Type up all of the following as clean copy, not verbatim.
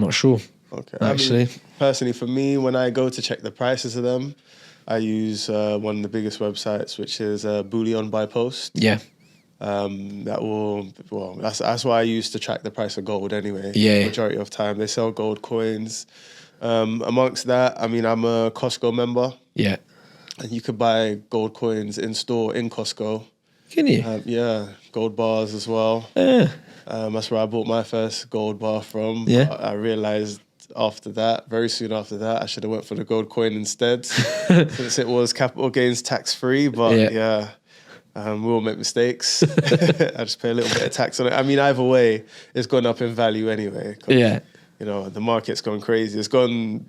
I'm not sure. Okay. Actually. I mean, personally, for me, when I go to check the prices of them, I use one of the biggest websites, which is Bullion by Post. Yeah. That's why I use to track the price of gold anyway. Yeah. Majority of time, they sell gold coins. Amongst that, I mean, I'm a Costco member. Yeah. And you could buy gold coins in store in Costco. Can you? Yeah, gold bars as well. Yeah. That's where I bought my first gold bar from. Yeah. But I realized very soon after that, I should have went for the gold coin instead, since it was capital gains tax free. But we all make mistakes. I just pay a little bit of tax on it. I mean, either way, it's gone up in value anyway. Yeah. You know, the market's gone crazy. It's gone,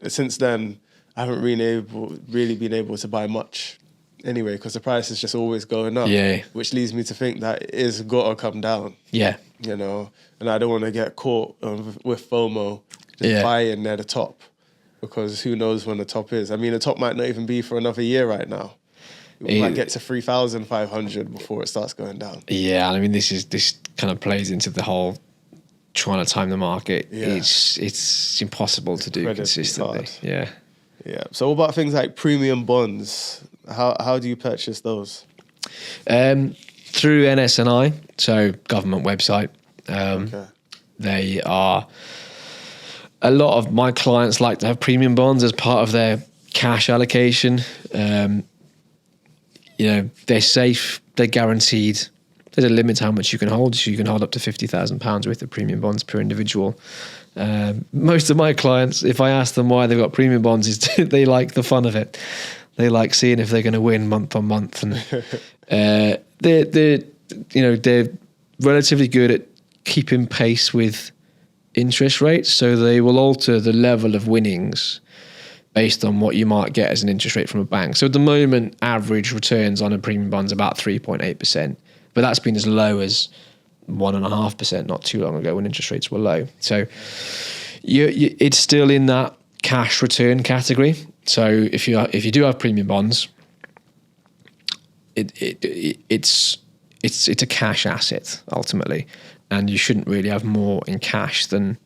since then, I haven't really been able to buy much anyway, because the price is just always going up. Yeah. Which leads me to think that it is got to come down. Yeah. You know, and I don't want to get caught with FOMO, just buying near the top, because who knows when the top is. I mean, the top might not even be for another year right now. We might get to 3,500 before it starts going down. Yeah, I mean, this kind of plays into the whole trying to time the market. Yeah. It's impossible to do consistently. Yeah. Yeah. So what about things like premium bonds? How do you purchase those? Through NSNI, so government website. They are, a lot of my clients like to have premium bonds as part of their cash allocation. They're safe, they're guaranteed. There's a limit to how much you can hold. So you can hold up to £50,000 worth of premium bonds per individual. Most of my clients, if I ask them why they've got premium bonds, is they like the fun of it. They like seeing if they're going to win month on month, and they're relatively good at keeping pace with interest rates. So they will alter the level of winnings based on what you might get as an interest rate from a bank. So at the moment, average returns on a premium bond is about 3.8%, but that's been as low as 1.5% not too long ago when interest rates were low. So it's still in that cash return category. So if you do have premium bonds, it's a cash asset ultimately, and you shouldn't really have more in cash than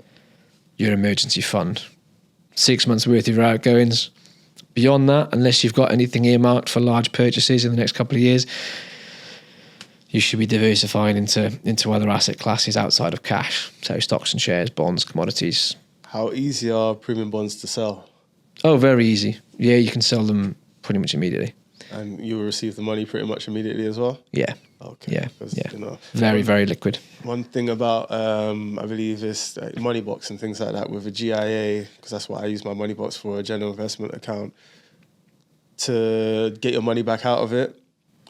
your emergency fund. 6 months worth of your outgoings. Beyond that, unless you've got anything earmarked for large purchases in the next couple of years, you should be diversifying into other asset classes outside of cash. So stocks and shares, bonds, commodities. How easy are premium bonds to sell? Oh, very easy. Yeah, you can sell them pretty much immediately. And you will receive the money pretty much immediately as well? Yeah. Okay. Yeah. Very, very liquid. One thing about, I believe, is Moneybox and things like that with a GIA, because that's what I use my Moneybox for, a general investment account. To get your money back out of it,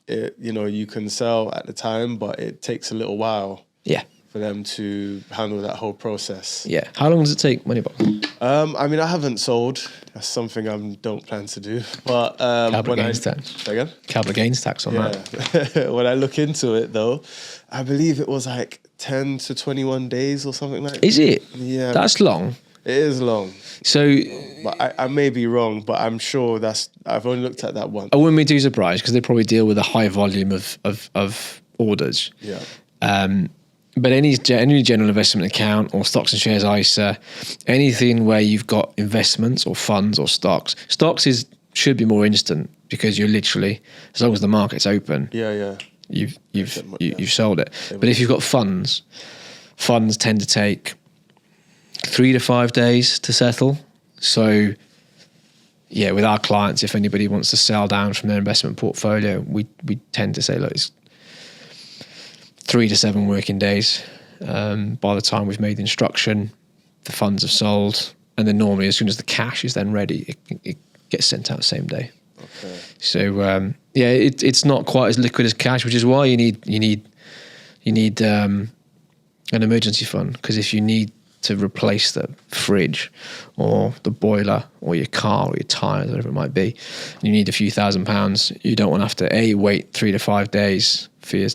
you can sell at the time, but it takes a little while. Yeah. For them to handle that whole process. Yeah. How long does it take, Moneybox? I mean, I haven't sold. That's something I don't plan to do. But capital gains tax. Again? Capital gains tax on that. When I look into it, though, I believe it was like 10 to 21 days or something like that. Is it? Yeah. That's long. It is long. So, but I may be wrong, but I'm sure I've only looked at that once. I wouldn't be too surprised because they probably deal with a high volume of orders. Yeah. But any general investment account or stocks and shares ISA, anything where you've got investments or funds or stocks should be more instant because you're literally, as long as the market's open, you've sold it. But if you've got funds tend to take 3 to 5 days to settle. So yeah, with our clients, if anybody wants to sell down from their investment portfolio, we tend to say, look, it's 3 to 7 working days. By the time we've made the instruction, the funds have sold, and then normally as soon as the cash is then ready, it gets sent out the same day. Okay. So it's not quite as liquid as cash, which is why you need an emergency fund, because if you need to replace the fridge or the boiler or your car or your tyres, whatever it might be, and you need a few £1,000s, you don't want to have to wait 3 to 5 days for your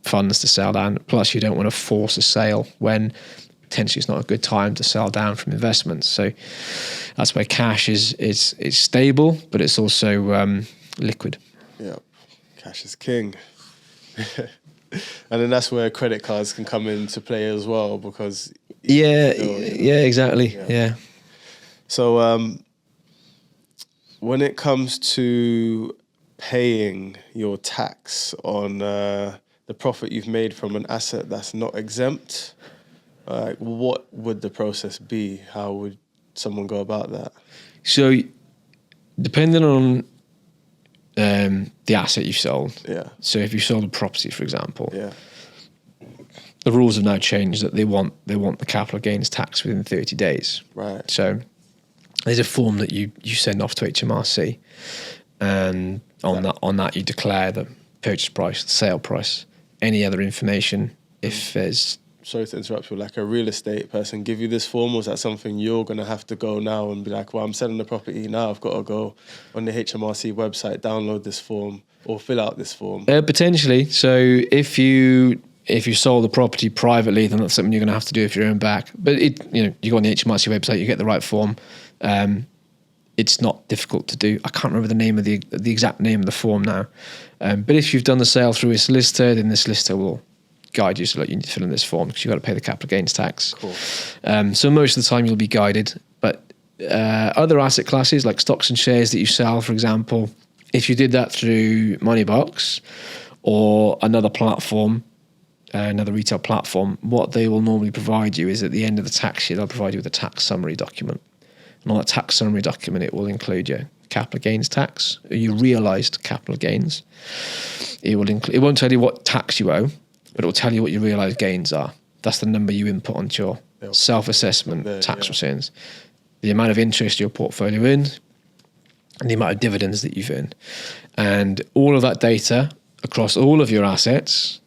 funds to sell down. Plus, you don't want to force a sale when potentially it's not a good time to sell down from investments. So that's where cash is stable, but it's also liquid. Yeah, cash is king. And then that's where credit cards can come into play as well, because you Yeah, exactly. Yeah. So when it comes to paying your tax on the profit you've made from an asset that's not exempt, what would the process be? How would someone go about that? So depending on the asset you've sold. Yeah. So if you sold a property, for example, Yeah. the rules have now changed that they want the capital gains tax within 30 days. Right. So there's a form that you send off to HMRC, and on that you declare the purchase price, the sale price, any other information. If there's Sorry to interrupt you, like a real estate person give you this form, or is that something you're going to have to go now and be like, well, I'm selling the property now, I've got to go on the HMRC website, download this form or fill out this form? Potentially. So if you sold the property privately, then that's something you're going to have to do if you're earning back. But you go on the HMRC website, you get the right form. It's not difficult to do. I can't remember the name of the exact name of the form now. But if you've done the sale through a solicitor, then the solicitor will guide you. So like, you need to fill in this form because you've got to pay the capital gains tax. Cool. So most of the time you'll be guided. But other asset classes like stocks and shares that you sell, for example, if you did that through Moneybox or another platform, another retail platform, what they will normally provide you is at the end of the tax year, they'll provide you with a tax summary document. And on that tax summary document, it will include your capital gains tax, your realised capital gains. It won't tell you what tax you owe, but it will tell you what your realised gains are. That's the number you input onto your self-assessment tax returns. The amount of interest your portfolio earned, and the amount of dividends that you've earned. And all of that data across all of your assets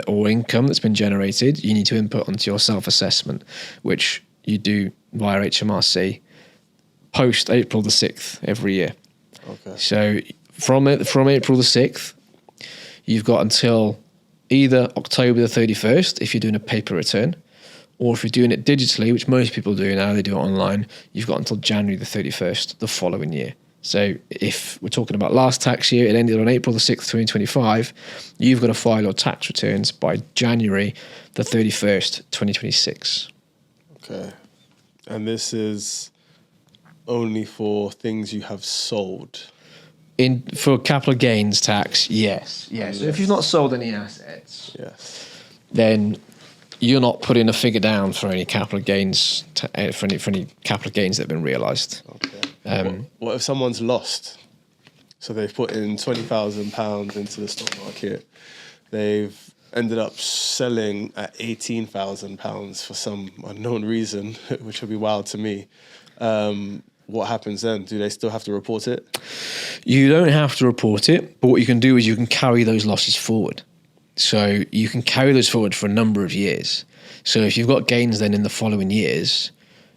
or income that's been generated, you need to input onto your self-assessment, which you do via HMRC post April the 6th every year. Okay. So from April the 6th, you've got until either October the 31st if you're doing a paper return, or if you're doing it digitally, which most people do now, they do it online, you've got until January the 31st the following year. So if we're talking about last tax year, it ended on April the 6th, 2025, you've got to file your tax returns by January the 31st, 2026. Okay. And this is only for things you have sold? For capital gains tax, yes. So if you've not sold any assets, then you're not putting a figure down for any capital gains for any capital gains that have been realised. Okay. What if someone's lost? So they've put in £20,000 into the stock market. They've ended up selling at £18,000 for some unknown reason, which would be wild to me. What happens then? Do they still have to report it? You don't have to report it, but what you can do is you can carry those losses forward. So you can carry those forward for a number of years. So if you've got gains then in the following years,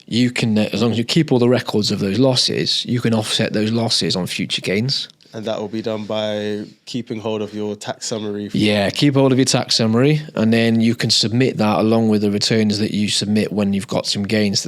you can, as long as you keep all the records of those losses, you can offset those losses on future gains. And that will be done by keeping hold of your tax summary? Keep hold of your tax summary, and then you can submit that along with the returns that you submit when you've got some gains